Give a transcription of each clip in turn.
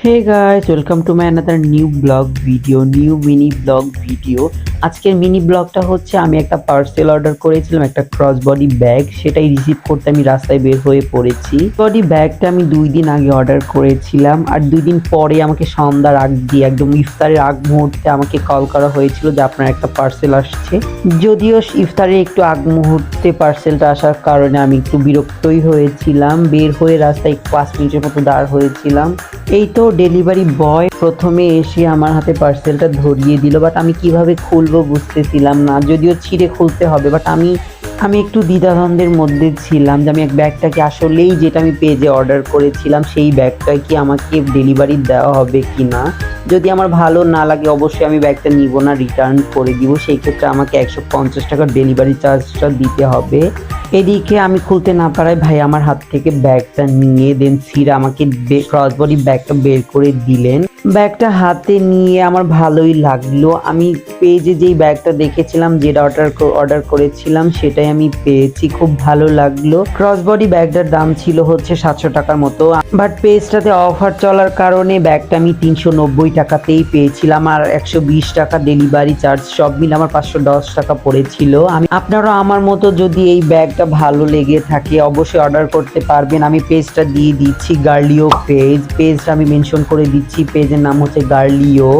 Hey guys, welcome to my another new mini blog video। আজকের mini ব্লগটা হচ্ছে আমি একটা পার্সেল অর্ডার করেছিলাম, একটা ক্রস বডি ব্যাগ। সেটাই রিসিভ করতে আমি রাস্তায় বের হয়ে পড়েছি। বডি ব্যাগটা আমি 2 দিন আগে অর্ডার করেছিলাম, আর 2 দিন পরে আমাকে সন্ধ্যার আগ দিয়ে একদম ইফতারের আগ মুহূর্তে আমাকে কল করা হয়েছিল যে আপনার একটা পার্সেল আসছে। যদিও ইফতারের একটু আগ মুহূর্তে পার্সেলটা আসার কারণে আমি একটু বিরক্তই হয়েছিলাম। বের হয়ে রাস্তায় 5 মিনিটের মতো দাঁড় হয়েছিলাম। এই তো ডেলিভারি বয় প্রথমে এসে আমার হাতে পার্সেলটা ধরিয়ে দিল, বাট আমি কিভাবে খুলবো বুঝতেছিলাম না। যদিও ছিঁড়ে খুলতে হবে, বাট আমি একটু দ্বিধাদ্বন্দ্বের মধ্যে ছিলাম যে আমি এক ব্যাগটাকে আসলেই যেটা আমি পেজে অর্ডার করেছিলাম সেই ব্যাগটা কি আমাকে ডেলিভারি দেওয়া হবে কি না। যদি আমার ভালো না লাগে অবশ্যই আমি ব্যাগটা নিব না, রিটার্ন করে দিব। সেই ক্ষেত্রে আমাকে 150 টাকা ডেলিভারি চার্জটা দিতে হবে। এদিকে আমি খুলতে না পারায় ভাই আমার হাত থেকে ব্যাগটা নিয়ে দেন ছিঁড়ে আমাকে ক্রসবডি ব্যাগটা বের করে দিলেন। ব্যাগটা হাতে নিয়ে আমার ভালোই লাগলো। আমি পেজে যেই ব্যাগটা দেখেছিলাম, যেটা অর্ডার করেছিলাম সেটাই আমি পেয়েছি, খুব ভালো লাগলো। ক্রসবডি ব্যাগটার দাম ছিল হচ্ছে 700 টাকার মতো, বাট পেজটাতে অফার চলার কারণে ব্যাগটা আমি 390 টাকাতেই পেয়েছিলাম, আর 120 টাকা ডেলিভারি চার্জ সব মিলে আমার 510 টাকা পড়েছিল। আপনারা আমার মতো যদি এই ব্যাগটা ভালো লেগে থাকে অবশ্যই অর্ডার করতে পারবেন। আমি পেজটা দিয়ে দিচ্ছি, গার্লিও পেজটা আমি মেনশন করে দিচ্ছি। পেজের নাম হচ্ছে গার্লিও।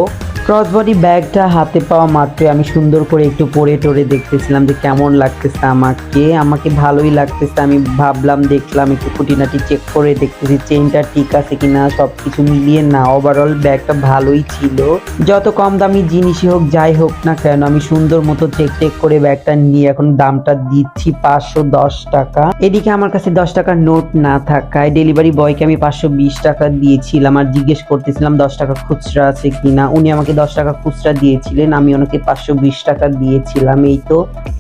ক্রসবডি ব্যাগটা হাতে পাওয়া মাত্র আমি সুন্দর করে একটু পরে টরে দেখতেছিলাম যে কেমন লাগতেছে। আমাকে ভালোই লাগতেছে। আমি ভাবলাম, দেখলাম, একটু খুঁটিনাটি চেক করে দেখতেছি চেইনটা ঠিক আছে কিনা, সবকিছু মিলিয়ে না ওভারঅল ব্যাগটা ভালোই ছিল। যত কম দামি জিনিসই হোক, যাই হোক না কেন, আমি সুন্দর মতো চেক করে ব্যাগটা নিয়ে এখন দামটা দিচ্ছি 510 টাকা। এদিকে আমার কাছে 10 টাকার নোট না থাকায় ডেলিভারি বয়কে আমি 520 টাকা দিয়েছিলাম, আর জিজ্ঞেস করতেছিলাম 10 টাকা খুচরা আছে কিনা। উনি আমাকে 10 টাকা খুচরা দিয়েছিলেন, আমি ওনাকে 520 টাকা দিয়েছিলাম। এই তো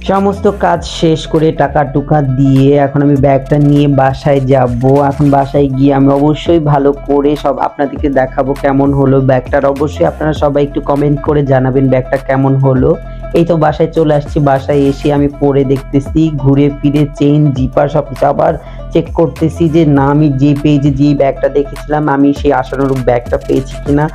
সমস্ত কাজ শেষ করে টাকা টুকা দিয়ে এখন আমি ব্যাগটা নিয়ে বাসায় যাব। এখন বাসায় গিয়ে আমি অবশ্যই ভালো করে সব আপনাদেরকে দেখাবো কেমন হলো ব্যাগটার। অবশ্যই আপনারা সবাই একটু কমেন্ট করে জানাবেন ব্যাগটা কেমন হলো। এই তো বাসায় চলে আসছি। বাসায় এসে আমি পরে দেখতেছি, ঘুরে ফিরে চেইন জিপার সবকিছু আবার চেক করতেছি যে না আমি যে পেজে যে ব্যাগটা দেখেছিলাম আমি সেই আশানুরূপ ব্যাগটা পেয়েছি কিনা।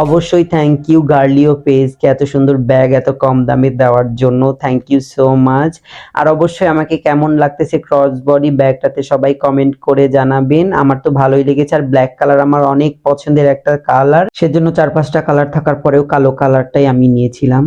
অবশ্যই থ্যাংক ইউ গার্লিও পেজকে এত সুন্দর ব্যাগ এত কম দামে দেওয়ার জন্য, থ্যাংক ইউ সো মাচ। আর অবশ্যই আমাকে কেমন লাগতেছে ক্রসবডি ব্যাগটাতে সবাই কমেন্ট করে জানাবেন। আমার তো ভালোই লেগেছে, আর ব্ল্যাক কালার আমার অনেক পছন্দের একটা কালার, সেজন্য 4-5টা কালার থাকার পরেও কালো কালারটাই আমি নিয়েছিলাম।